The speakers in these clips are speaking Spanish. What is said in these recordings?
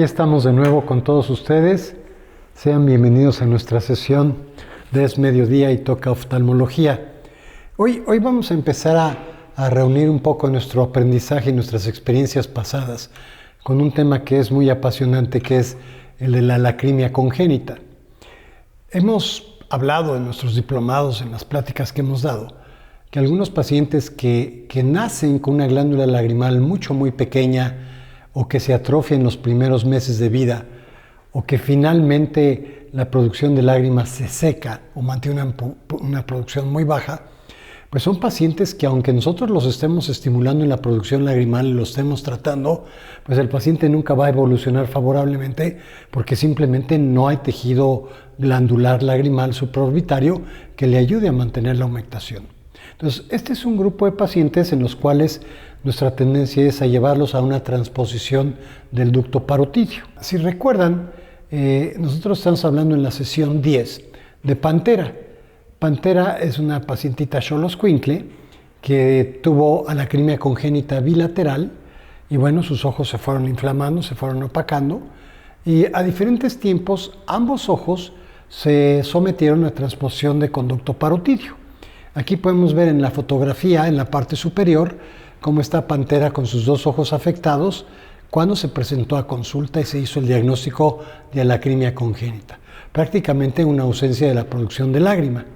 aquí estamos de nuevo con todos ustedes. Sean bienvenidos a nuestra sesión de Es Mediodía y Toca Oftalmología. Hoy vamos a empezar a reunir un poco nuestro aprendizaje y nuestras experiencias pasadas con un tema que es muy apasionante, que es el de la lacrimia congénita. Hemos hablado en nuestros diplomados, en las pláticas que hemos dado, que algunos pacientes que nacen con una glándula lagrimal muy pequeña, o que se atrofia en los primeros meses de vida, o que finalmente la producción de lágrimas se seca o mantiene una producción muy baja, pues son pacientes que aunque nosotros los estemos estimulando en la producción lagrimal y los estemos tratando, pues el paciente nunca va a evolucionar favorablemente porque simplemente no hay tejido glandular lagrimal supraorbitario que le ayude a mantener la humectación. Entonces, este es un grupo de pacientes en los cuales nuestra tendencia es a llevarlos a una transposición del ducto parotidio. Si recuerdan, nosotros estamos hablando en la sesión 10 de Pantera. Pantera es una pacientita xoloscuincle que tuvo alacrimia congénita bilateral y bueno, sus ojos se fueron inflamando, se fueron opacando y a diferentes tiempos ambos ojos se sometieron a transposición de conducto parotidio. Aquí podemos ver en la fotografía, en la parte superior, cómo está Pantera con sus dos ojos afectados cuando se presentó a consulta y se hizo el diagnóstico de alacrimia congénita. Prácticamente una ausencia de la producción de lágrima.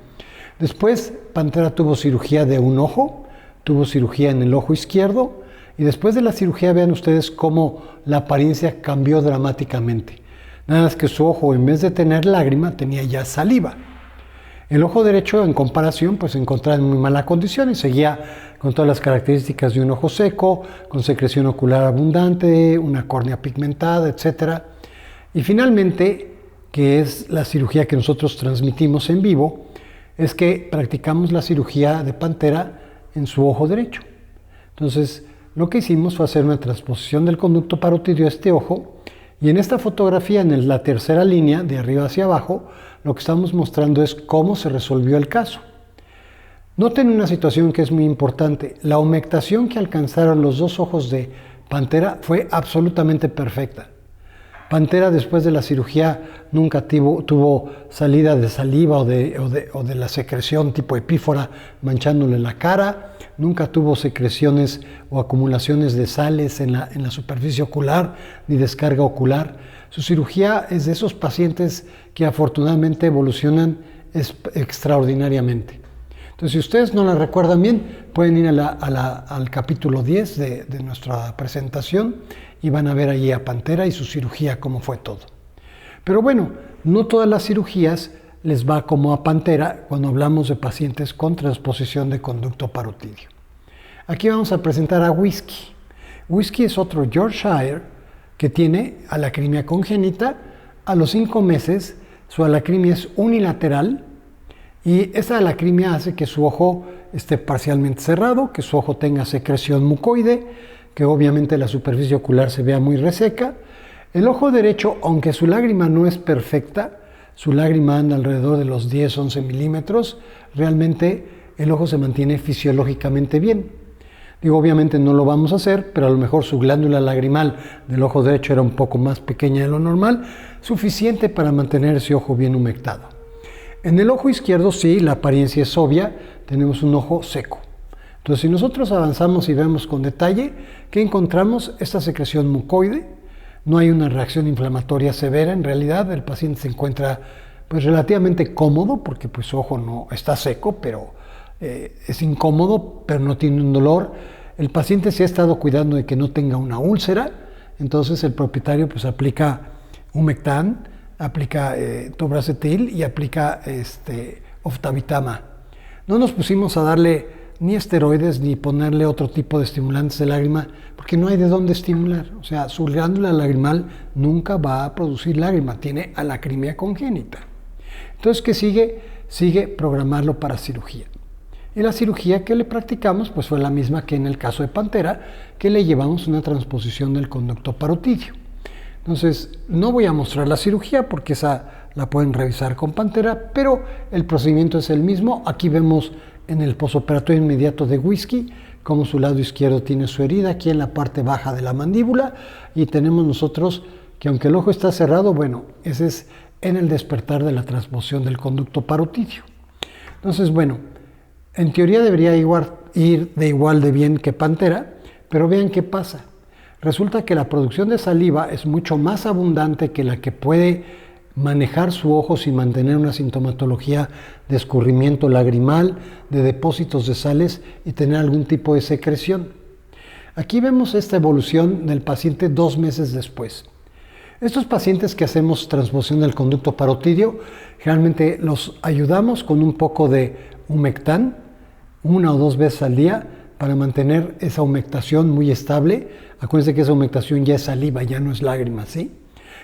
Después, Pantera tuvo cirugía de un ojo, tuvo cirugía en el ojo izquierdo y después de la cirugía vean ustedes cómo la apariencia cambió dramáticamente. Nada más que su ojo, en vez de tener lágrima, tenía ya saliva. El ojo derecho, en comparación, pues se encontraba en muy mala condición y seguía con todas las características de un ojo seco, con secreción ocular abundante, una córnea pigmentada, etc. Y finalmente, que es la cirugía que nosotros transmitimos en vivo, es que practicamos la cirugía de Pantera en su ojo derecho. Entonces, lo que hicimos fue hacer una transposición del conducto parotidio a este ojo, y en esta fotografía, en la tercera línea, de arriba hacia abajo, lo que estamos mostrando es cómo se resolvió el caso. Noten una situación que es muy importante. La humectación que alcanzaron los dos ojos de Pantera fue absolutamente perfecta. Pantera, después de la cirugía, nunca tuvo salida de saliva o de la secreción tipo epífora manchándole la cara, nunca tuvo secreciones o acumulaciones de sales en la superficie ocular, ni descarga ocular. Su cirugía es de esos pacientes que afortunadamente evolucionan extraordinariamente. Entonces, si ustedes no la recuerdan bien, pueden ir al capítulo 10 de nuestra presentación y van a ver allí a Pantera y su cirugía, cómo fue todo. Pero bueno, no todas las cirugías les va como a Pantera cuando hablamos de pacientes con transposición de conducto parotidio. Aquí vamos a presentar a Whisky. Whisky es otro Yorkshire que tiene alacrimia congénita. A los 5 meses su alacrimia es unilateral y esa alacrimia hace que su ojo esté parcialmente cerrado, que su ojo tenga secreción mucoide, que obviamente la superficie ocular se vea muy reseca. El ojo derecho, aunque su lágrima no es perfecta, su lágrima anda alrededor de los 10-11 milímetros, realmente el ojo se mantiene fisiológicamente bien. Digo, obviamente no lo vamos a hacer, pero a lo mejor su glándula lagrimal del ojo derecho era un poco más pequeña de lo normal, suficiente para mantener ese ojo bien humectado. En el ojo izquierdo sí, la apariencia es obvia, tenemos un ojo seco. Entonces, si nosotros avanzamos y vemos con detalle, ¿qué encontramos? Esta secreción mucoide, no hay una reacción inflamatoria severa, en realidad el paciente se encuentra pues relativamente cómodo, porque pues su ojo no está seco, pero es incómodo, pero no tiene un dolor. El paciente se ha estado cuidando de que no tenga una úlcera, entonces el propietario pues aplica Humectan, aplica Tobracetil y aplica Oftavitama. No nos pusimos a darle ni esteroides ni ponerle otro tipo de estimulantes de lágrima porque no hay de dónde estimular. O sea, su glándula lagrimal nunca va a producir lágrima, tiene alacrimia congénita. Entonces, ¿qué sigue? Sigue programarlo para cirugía. Y la cirugía que le practicamos pues fue la misma que en el caso de Pantera, que le llevamos una transposición del conducto parotidio. Entonces, no voy a mostrar la cirugía porque esa la pueden revisar con Pantera, pero el procedimiento es el mismo. Aquí vemos en el posoperatorio inmediato de Whisky como su lado izquierdo tiene su herida aquí en la parte baja de la mandíbula y tenemos nosotros que aunque el ojo está cerrado, bueno, ese es en el despertar de la transposición del conducto parotidio. Entonces, bueno, en teoría debería ir de igual de bien que Pantera, pero vean qué pasa. Resulta que la producción de saliva es mucho más abundante que la que puede manejar su ojo sin mantener una sintomatología de escurrimiento lagrimal, de depósitos de sales y tener algún tipo de secreción. Aquí vemos esta evolución del paciente 2 meses después. Estos pacientes que hacemos transposición del conducto parotidio, generalmente los ayudamos con un poco de humectán, 1 o 2 veces al día, para mantener esa humectación muy estable. Acuérdense que esa humectación ya es saliva, ya no es lágrima, ¿sí?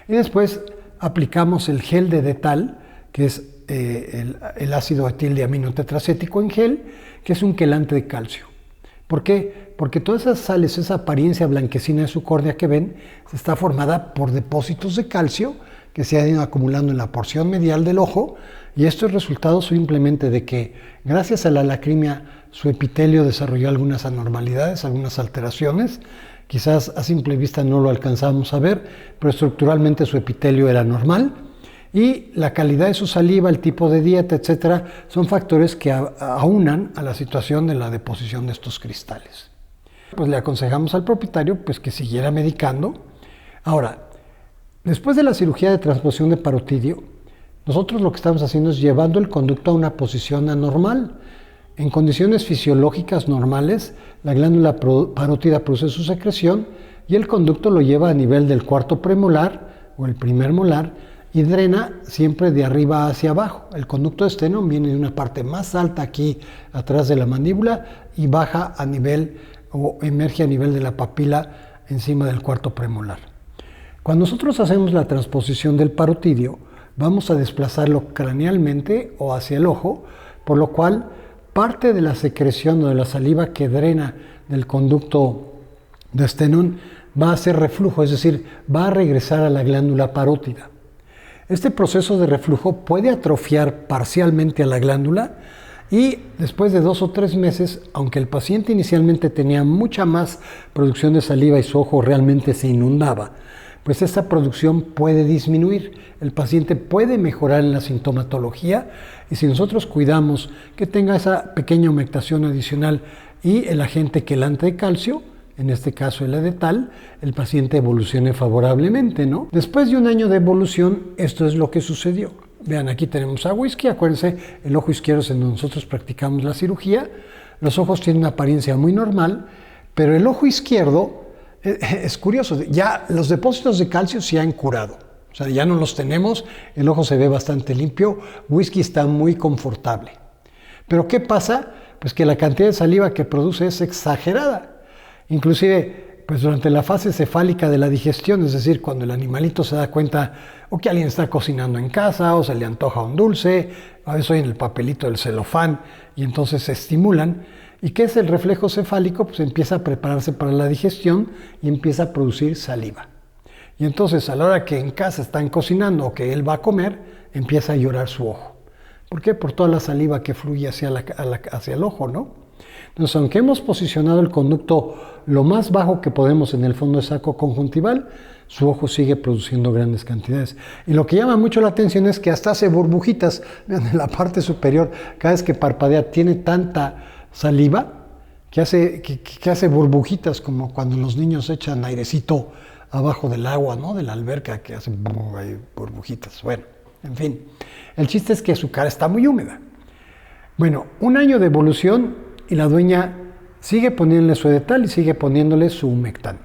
Y después aplicamos el gel de Detal, que es el ácido etildiamino tetracético en gel, que es un quelante de calcio. ¿Por qué? Porque todas esas sales, esa apariencia blanquecina de su córnea que ven, está formada por depósitos de calcio que se han ido acumulando en la porción medial del ojo, y esto es resultado simplemente de que gracias a la lacrimia su epitelio desarrolló algunas anormalidades, algunas alteraciones. Quizás a simple vista no lo alcanzamos a ver, pero estructuralmente su epitelio era normal, y la calidad de su saliva, el tipo de dieta, etcétera, son factores que aunan a la situación de la deposición de estos cristales. Pues le aconsejamos al propietario pues que siguiera medicando. Ahora, después de la cirugía de transposición de parotidio, nosotros lo que estamos haciendo es llevando el conducto a una posición anormal. En condiciones fisiológicas normales, la glándula parótida produce su secreción y el conducto lo lleva a nivel del cuarto premolar o el primer molar y drena siempre de arriba hacia abajo. El conducto de Stenone viene de una parte más alta aquí atrás de la mandíbula y baja a nivel o emerge a nivel de la papila encima del cuarto premolar. Cuando nosotros hacemos la transposición del parotidio, vamos a desplazarlo cranealmente o hacia el ojo, por lo cual parte de la secreción o de la saliva que drena del conducto de Stenone va a hacer reflujo, es decir, va a regresar a la glándula parótida. Este proceso de reflujo puede atrofiar parcialmente a la glándula y después de 2 o 3 meses, aunque el paciente inicialmente tenía mucha más producción de saliva y su ojo realmente se inundaba, pues esta producción puede disminuir. El paciente puede mejorar en la sintomatología y si nosotros cuidamos que tenga esa pequeña humectación adicional y el agente quelante de calcio, en este caso el Edetal, el paciente evolucione favorablemente, ¿no? Después de 1 año de evolución, esto es lo que sucedió. Vean, aquí tenemos a Whisky, acuérdense, el ojo izquierdo es en donde nosotros practicamos la cirugía. Los ojos tienen una apariencia muy normal, pero el ojo izquierdo es curioso, ya los depósitos de calcio se han curado, o sea, ya no los tenemos, el ojo se ve bastante limpio, Whisky está muy confortable. Pero ¿qué pasa? Pues que la cantidad de saliva que produce es exagerada. Inclusive, pues durante la fase cefálica de la digestión, es decir, cuando el animalito se da cuenta o que alguien está cocinando en casa o se le antoja un dulce, a veces oyen el papelito del celofán y entonces se estimulan. ¿Y qué es el reflejo cefálico? Pues empieza a prepararse para la digestión y empieza a producir saliva. Y entonces a la hora que en casa están cocinando o que él va a comer, empieza a llorar su ojo. ¿Por qué? Por toda la saliva que fluye hacia el ojo, ¿no? Entonces, aunque hemos posicionado el conducto lo más bajo que podemos en el fondo del saco conjuntival, su ojo sigue produciendo grandes cantidades. Y lo que llama mucho la atención es que hasta hace burbujitas. Vean, en la parte superior, cada vez que parpadea, tiene tanta saliva que hace burbujitas, como cuando los niños echan airecito abajo del agua, ¿no? De la alberca, que hace burbujitas. Bueno, en fin, el chiste es que su cara está muy húmeda. Bueno, 1 año de evolución y la dueña sigue poniéndole su Edetal y sigue poniéndole su humectán.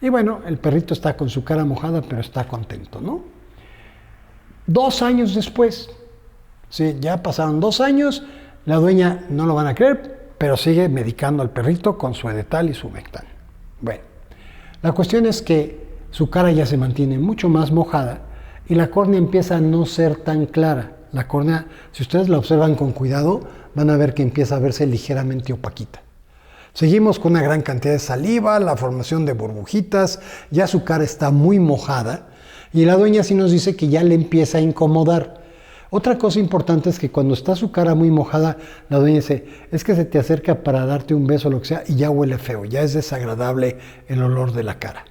Y bueno, el perrito está con su cara mojada, pero está contento, ¿no? 2 años después, sí, ya pasaron 2 años, la dueña, no lo van a creer, pero sigue medicando al perrito con su Edetal y su humectán. Bueno, la cuestión es que su cara ya se mantiene mucho más mojada y la córnea empieza a no ser tan clara. La córnea, si ustedes la observan con cuidado, van a ver que empieza a verse ligeramente opaquita. Seguimos con una gran cantidad de saliva, la formación de burbujitas, ya su cara está muy mojada y la dueña sí nos dice que ya le empieza a incomodar. Otra cosa importante es que cuando está su cara muy mojada, la dueña dice, es que se te acerca para darte un beso o lo que sea y ya huele feo, ya es desagradable el olor de la cara.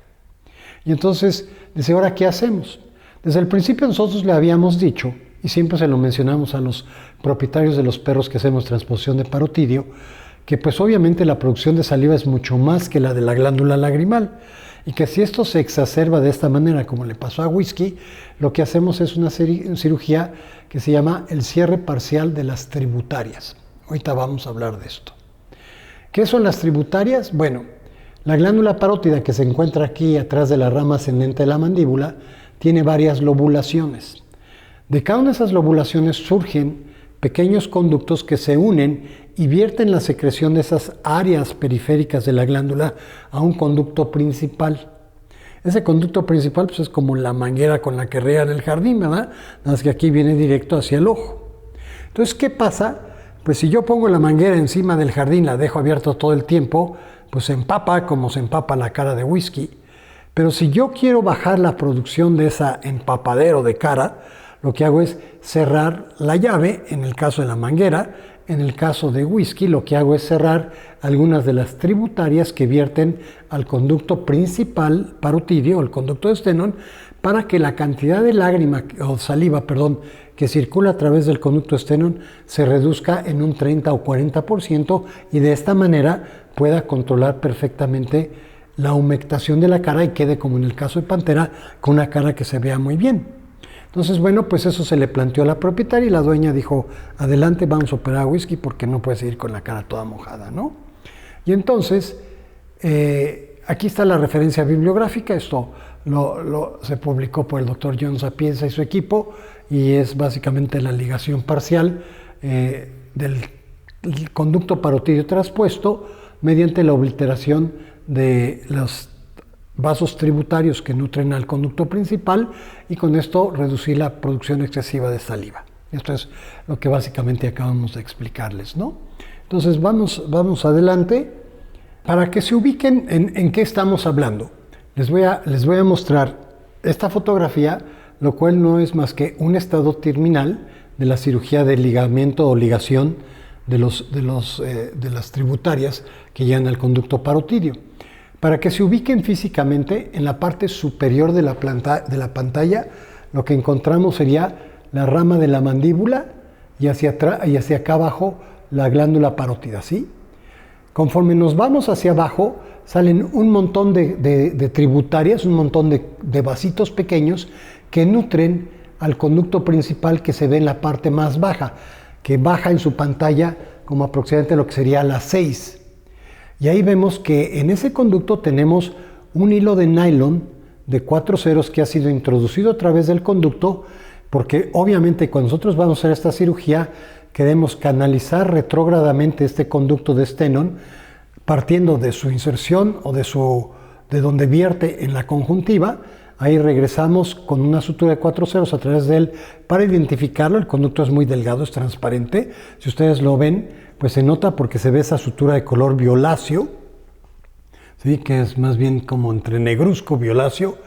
Y entonces dice, ¿ahora qué hacemos? Desde el principio nosotros le habíamos dicho, y siempre se lo mencionamos a los propietarios de los perros que hacemos transposición de parotidio, que pues obviamente la producción de saliva es mucho más que la de la glándula lagrimal, y que si esto se exacerba de esta manera, como le pasó a Whisky, lo que hacemos es una cirugía que se llama el cierre parcial de las tributarias. Ahorita vamos a hablar de esto. ¿Qué son las tributarias? Bueno, la glándula parótida que se encuentra aquí atrás de la rama ascendente de la mandíbula tiene varias lobulaciones. De cada una de esas lobulaciones surgen pequeños conductos que se unen y vierten la secreción de esas áreas periféricas de la glándula a un conducto principal. Ese conducto principal pues, es como la manguera con la que riegan el jardín, ¿verdad? Nada más que aquí viene directo hacia el ojo. Entonces, ¿qué pasa? Pues si yo pongo la manguera encima del jardín, la dejo abierta todo el tiempo, pues se empapa como se empapa la cara de Whisky. Pero si yo quiero bajar la producción de esa empapadero de cara, lo que hago es cerrar la llave, en el caso de la manguera. En el caso de Whisky, lo que hago es cerrar algunas de las tributarias que vierten al conducto principal parotidio, el conducto de Stenón, para que la cantidad de lágrima o saliva, que circula a través del conducto de Stenón se reduzca en un 30 o 40% y de esta manera pueda controlar perfectamente la humectación de la cara y quede, como en el caso de Pantera, con una cara que se vea muy bien. Entonces, bueno, pues eso se le planteó a la propietaria y la dueña dijo, adelante, vamos a operar a Whisky porque no puede seguir con la cara toda mojada, ¿no? Y entonces, aquí está la referencia bibliográfica, esto se publicó por el doctor John Sapienza y su equipo y es básicamente la ligación parcial del conducto parotidio traspuesto mediante la obliteración de los vasos tributarios que nutren al conducto principal y con esto reducir la producción excesiva de saliva. Esto es lo que básicamente acabamos de explicarles, ¿no? Entonces vamos adelante. Para que se ubiquen en qué estamos hablando, les voy a mostrar esta fotografía, lo cual no es más que un estado terminal de la cirugía de ligamiento o ligación de las tributarias que llegan al conducto parotidio. Para que se ubiquen físicamente, en la parte superior de la pantalla, lo que encontramos sería la rama de la mandíbula y hacia atrás y hacia acá abajo la glándula parótida, ¿sí? Conforme nos vamos hacia abajo, salen un montón de tributarias, un montón de vasitos pequeños que nutren al conducto principal que se ve en la parte más baja, que baja en su pantalla como aproximadamente lo que sería la 6. Y ahí vemos que en ese conducto tenemos un hilo de nylon de 4 ceros que ha sido introducido a través del conducto, porque obviamente cuando nosotros vamos a hacer esta cirugía queremos canalizar retrógradamente este conducto de Stenón, partiendo de su inserción o de donde vierte en la conjuntiva. Ahí regresamos con una sutura de 4 ceros a través de él para identificarlo. El conducto es muy delgado, es transparente. Si ustedes lo ven, pues se nota porque se ve esa sutura de color violáceo, ¿sí? Que es más bien como entre negruzco violáceo.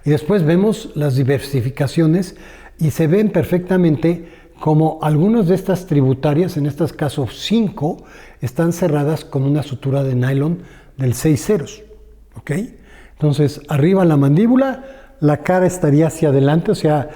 Y después vemos las diversificaciones y se ven perfectamente como algunas de estas tributarias, en este caso 5, están cerradas con una sutura de nylon del 6 ceros. ¿Ok? Entonces, arriba la mandíbula, la cara estaría hacia adelante, o sea,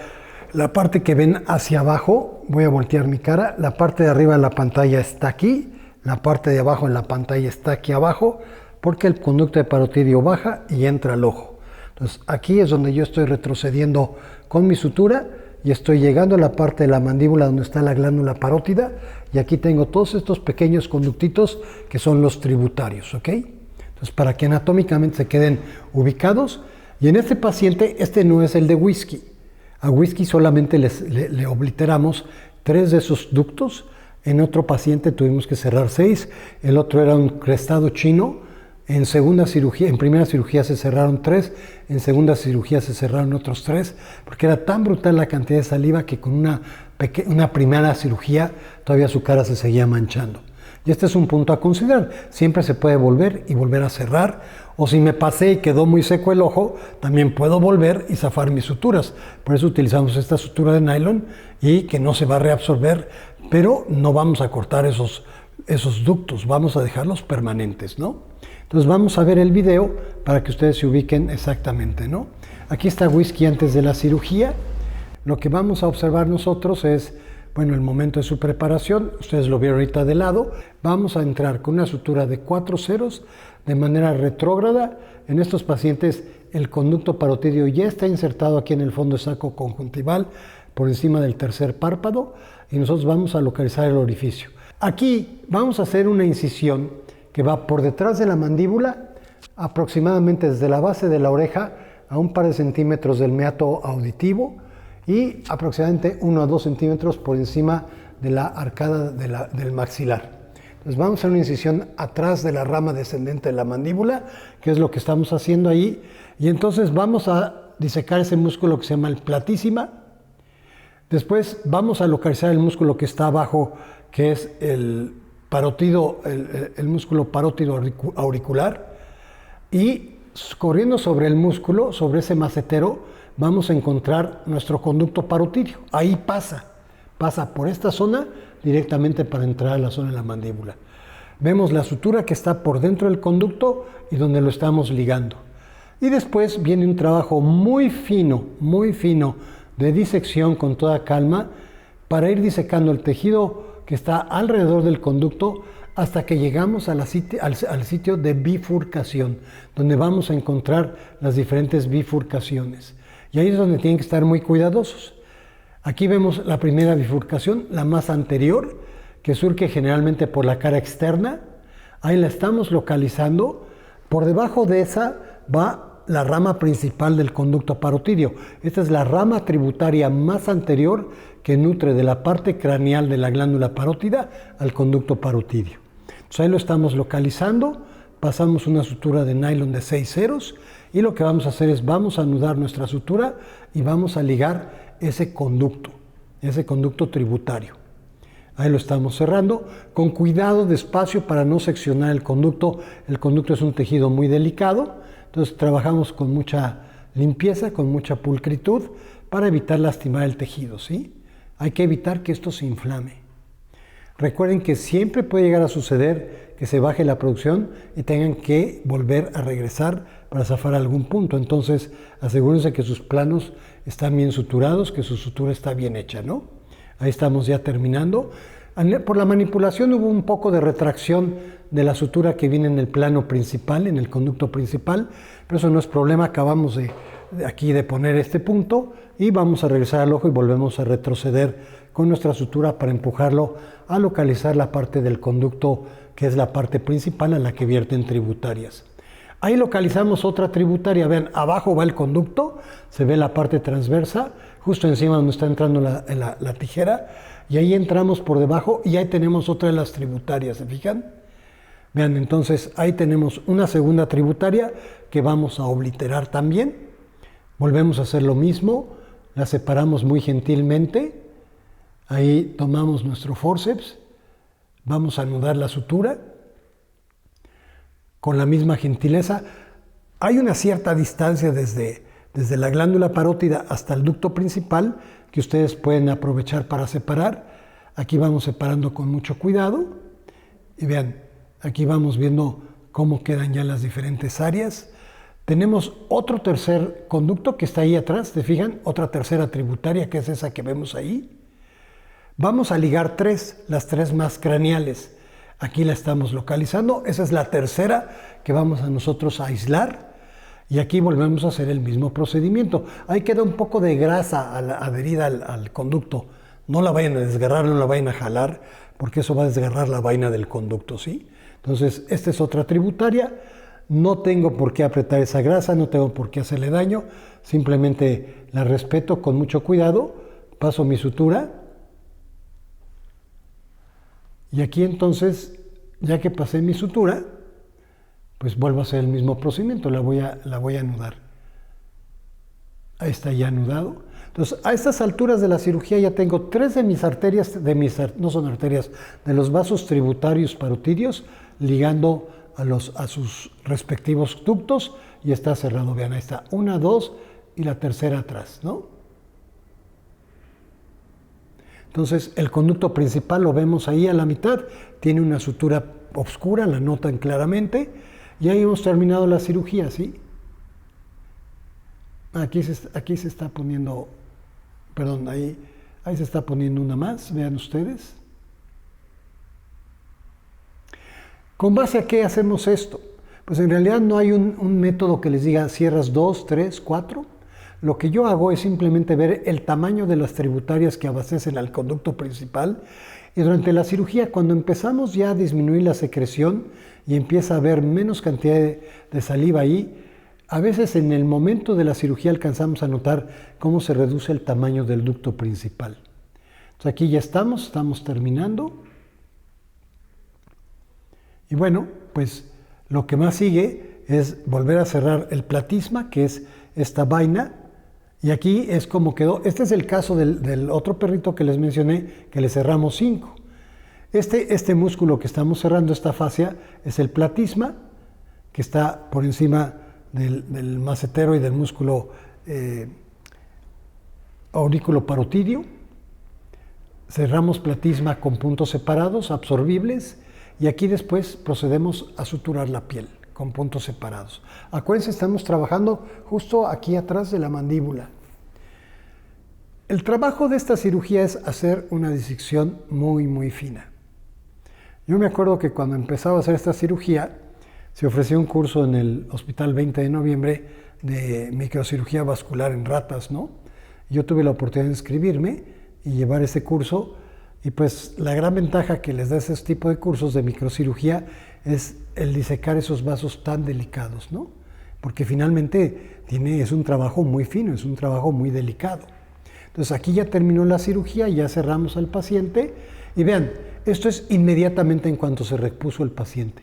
la parte que ven hacia abajo, voy a voltear mi cara, la parte de arriba de la pantalla está aquí, la parte de abajo en la pantalla está aquí abajo, porque el conducto de parotidio baja y entra al ojo. Entonces, aquí es donde yo estoy retrocediendo con mi sutura y estoy llegando a la parte de la mandíbula donde está la glándula parótida y aquí tengo todos estos pequeños conductitos que son los tributarios, ¿ok? Entonces, para que anatómicamente se queden ubicados. Y en este paciente, este no es el de Whisky. A Whisky solamente le obliteramos 3 de esos ductos. En otro paciente tuvimos que cerrar 6. El otro era un crestado chino. En primera cirugía se cerraron 3. En segunda cirugía se cerraron otros 3. Porque era tan brutal la cantidad de saliva que con una primera cirugía todavía su cara se seguía manchando. Y este es un punto a considerar. Siempre se puede volver y volver a cerrar. O si me pasé y quedó muy seco el ojo, también puedo volver y zafar mis suturas. Por eso utilizamos esta sutura de nylon y que no se va a reabsorber, pero no vamos a cortar esos esos ductos, vamos a dejarlos permanentes, ¿no? Entonces vamos a ver el video para que ustedes se ubiquen exactamente, ¿no? Aquí está Whisky antes de la cirugía. Lo que vamos a observar nosotros es, bueno, el momento de su preparación. Ustedes lo vieron ahorita de lado. Vamos a entrar con una sutura de 4 ceros de manera retrógrada. En estos pacientes el conducto parotidio ya está insertado aquí en el fondo saco conjuntival por encima del tercer párpado y nosotros vamos a localizar el orificio. Aquí vamos a hacer una incisión que va por detrás de la mandíbula, aproximadamente desde la base de la oreja a un par de centímetros del meato auditivo y aproximadamente 1 a 2 centímetros por encima de la arcada del maxilar. Entonces vamos a hacer una incisión atrás de la rama descendente de la mandíbula, que es lo que estamos haciendo ahí, y entonces vamos a disecar ese músculo que se llama el platísima. Después vamos a localizar el músculo que está abajo, que es el parótido, el músculo parótido auricular, y corriendo sobre el músculo, sobre ese macetero, vamos a encontrar nuestro conducto parotidio. Ahí pasa por esta zona directamente para entrar a la zona de la mandíbula. Vemos la sutura que está por dentro del conducto y donde lo estamos ligando. Y después viene un trabajo muy fino de disección con toda calma para ir disecando el tejido que está alrededor del conducto hasta que llegamos al sitio de bifurcación, donde vamos a encontrar las diferentes bifurcaciones. Y ahí es donde tienen que estar muy cuidadosos. Aquí vemos la primera bifurcación, la más anterior, que surge generalmente por la cara externa. Ahí la estamos localizando. Por debajo de esa va la rama principal del conducto parotidio. Esta es la rama tributaria más anterior que nutre de la parte craneal de la glándula parótida al conducto parotidio. Entonces ahí lo estamos localizando, pasamos una sutura de nylon de 6 ceros y lo que vamos a hacer es vamos a anudar nuestra sutura y vamos a ligar ese conducto tributario. Ahí lo estamos cerrando, con cuidado, despacio para no seccionar el conducto. El conducto es un tejido muy delicado, entonces trabajamos con mucha limpieza, con mucha pulcritud para evitar lastimar el tejido, ¿sí? Hay que evitar que esto se inflame. Recuerden que siempre puede llegar a suceder que se baje la producción y tengan que volver a regresar para zafar algún punto. Entonces, asegúrense que sus planos están bien suturados, que su sutura está bien hecha, ¿no? Ahí estamos ya terminando. Por la manipulación hubo un poco de retracción de la sutura que viene en el plano principal, en el conducto principal, pero eso no es problema. Acabamos aquí de poner este punto y vamos a regresar al ojo y volvemos a retroceder con nuestra sutura para empujarlo a localizar la parte del conducto que es la parte principal a la que vierten tributarias. Ahí localizamos otra tributaria. Vean, abajo va el conducto, se ve la parte transversa, justo encima donde está entrando la tijera, y ahí entramos por debajo y ahí tenemos otra de las tributarias, ¿se fijan? Vean, entonces ahí tenemos una segunda tributaria que vamos a obliterar también. Volvemos a hacer lo mismo, la separamos muy gentilmente. Ahí tomamos nuestro forceps, vamos a anudar la sutura con la misma gentileza. Hay una cierta distancia desde la glándula parótida hasta el ducto principal que ustedes pueden aprovechar para separar. Aquí vamos separando con mucho cuidado y vean, aquí vamos viendo cómo quedan ya las diferentes áreas. Tenemos otro tercer conducto que está ahí atrás, ¿se fijan? Otra tercera tributaria que es esa que vemos ahí. Vamos a ligar las tres más craneales. Aquí la estamos localizando. Esa es la tercera que vamos a nosotros a aislar. Y aquí volvemos a hacer el mismo procedimiento. Ahí queda un poco de grasa adherida al conducto. No la vayan a desgarrar, no la vayan a jalar, porque eso va a desgarrar la vaina del conducto, ¿sí? Entonces, esta es otra tributaria. No tengo por qué apretar esa grasa, no tengo por qué hacerle daño. Simplemente la respeto con mucho cuidado. Paso mi sutura. Y aquí entonces, ya que pasé mi sutura, pues vuelvo a hacer el mismo procedimiento, la voy a anudar. Ahí está ya anudado. Entonces, a estas alturas de la cirugía ya tengo 3 de mis arterias, no son arterias, de los vasos tributarios parotidios, ligando a sus respectivos ductos y está cerrado. Vean, ahí está 1, 2 y la tercera atrás, ¿no? Entonces el conducto principal lo vemos ahí a la mitad, tiene una sutura oscura, la notan claramente, y ahí hemos terminado la cirugía, ¿sí? Aquí se está poniendo, perdón, ahí se está poniendo una más, vean ustedes. ¿Con base a qué hacemos esto? Pues en realidad no hay un método que les diga cierras 2, 3, 4. Lo que yo hago es simplemente ver el tamaño de las tributarias que abastecen al conducto principal, y durante la cirugía, cuando empezamos ya a disminuir la secreción y empieza a haber menos cantidad de saliva ahí, a veces en el momento de la cirugía alcanzamos a notar cómo se reduce el tamaño del ducto principal. Entonces aquí ya estamos terminando. Y bueno, pues lo que más sigue es volver a cerrar el platisma, que es esta vaina. Y aquí es como quedó. Este es el caso del otro perrito que les mencioné, que le cerramos 5. Este músculo que estamos cerrando, esta fascia, es el platisma, que está por encima del macetero y del músculo auriculoparotidio. Cerramos platisma con puntos separados, absorbibles, y aquí después procedemos a suturar la piel con puntos separados. Acuérdense, estamos trabajando justo aquí atrás de la mandíbula. El trabajo de esta cirugía es hacer una disección muy, muy fina. Yo me acuerdo que cuando empezaba a hacer esta cirugía, se ofreció un curso en el Hospital 20 de Noviembre de microcirugía vascular en ratas, ¿no? Yo tuve la oportunidad de inscribirme y llevar ese curso, y pues la gran ventaja que les da ese tipo de cursos de microcirugía es el disecar esos vasos tan delicados, ¿no? Porque finalmente es un trabajo muy fino, es un trabajo muy delicado. Entonces aquí ya terminó la cirugía, ya cerramos al paciente, y vean, esto es inmediatamente en cuanto se repuso el paciente.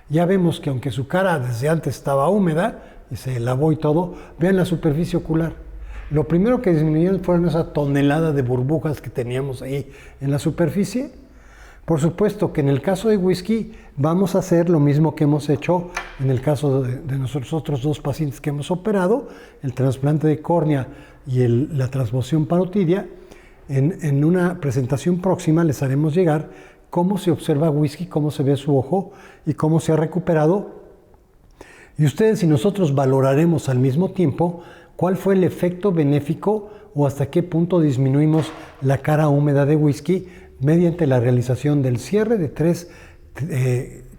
Ya vemos que aunque su cara desde antes estaba húmeda y se lavó y todo, vean la superficie ocular. Lo primero que disminuyeron fueron esa tonelada de burbujas que teníamos ahí en la superficie. Por supuesto que en el caso de Whisky vamos a hacer lo mismo que hemos hecho en el caso de nuestros otros 2 pacientes que hemos operado, el trasplante de córnea y la transfusión parotidia. En una presentación próxima les haremos llegar cómo se observa Whisky, cómo se ve su ojo y cómo se ha recuperado. Y ustedes y nosotros valoraremos al mismo tiempo cuál fue el efecto benéfico o hasta qué punto disminuimos la cara húmeda de Whisky mediante la realización del cierre de 3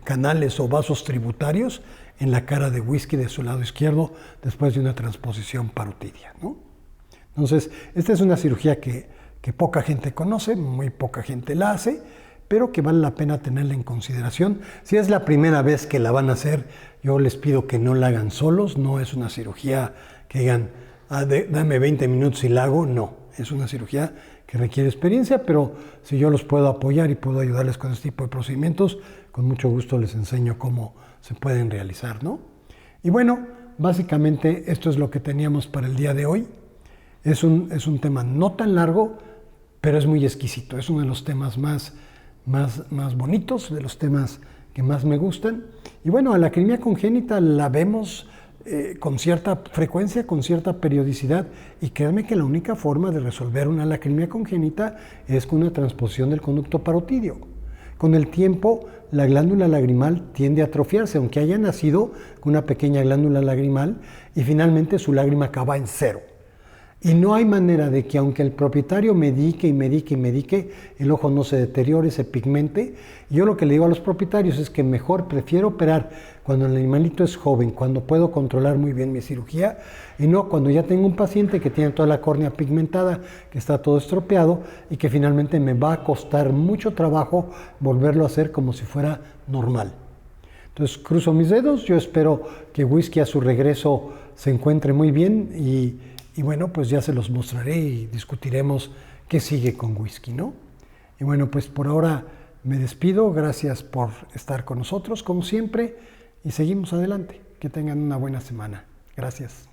canales o vasos tributarios en la cara de Whisky de su lado izquierdo después de una transposición parotidia, ¿no? Entonces, esta es una cirugía que poca gente conoce, muy poca gente la hace, pero que vale la pena tenerla en consideración. Si es la primera vez que la van a hacer, yo les pido que no la hagan solos. No es una cirugía que digan, dame 20 minutos y la hago. No, es una cirugía que requiere experiencia, pero si yo los puedo apoyar y puedo ayudarles con este tipo de procedimientos, con mucho gusto les enseño cómo se pueden realizar, ¿no? Y bueno, básicamente esto es lo que teníamos para el día de hoy. Es un tema no tan largo, pero es muy exquisito. Es uno de los temas más bonitos, de los temas que más me gustan. Y bueno, a la lacrimia congénita la vemos con cierta frecuencia, con cierta periodicidad, y créanme que la única forma de resolver una lacrimia congénita es con una transposición del conducto parotidio. Con el tiempo, la glándula lagrimal tiende a atrofiarse, aunque haya nacido con una pequeña glándula lagrimal, y finalmente su lágrima acaba en 0. Y no hay manera de que, aunque el propietario medique, el ojo no se deteriore, se pigmente. Yo lo que le digo a los propietarios es que mejor prefiero operar cuando el animalito es joven, cuando puedo controlar muy bien mi cirugía, y no cuando ya tengo un paciente que tiene toda la córnea pigmentada, que está todo estropeado y que finalmente me va a costar mucho trabajo volverlo a hacer como si fuera normal. Entonces cruzo mis dedos, yo espero que Whisky a su regreso se encuentre muy bien y bueno, pues ya se los mostraré y discutiremos qué sigue con Whisky, ¿no? Y bueno, pues por ahora me despido. Gracias por estar con nosotros, como siempre, y seguimos adelante. Que tengan una buena semana. Gracias.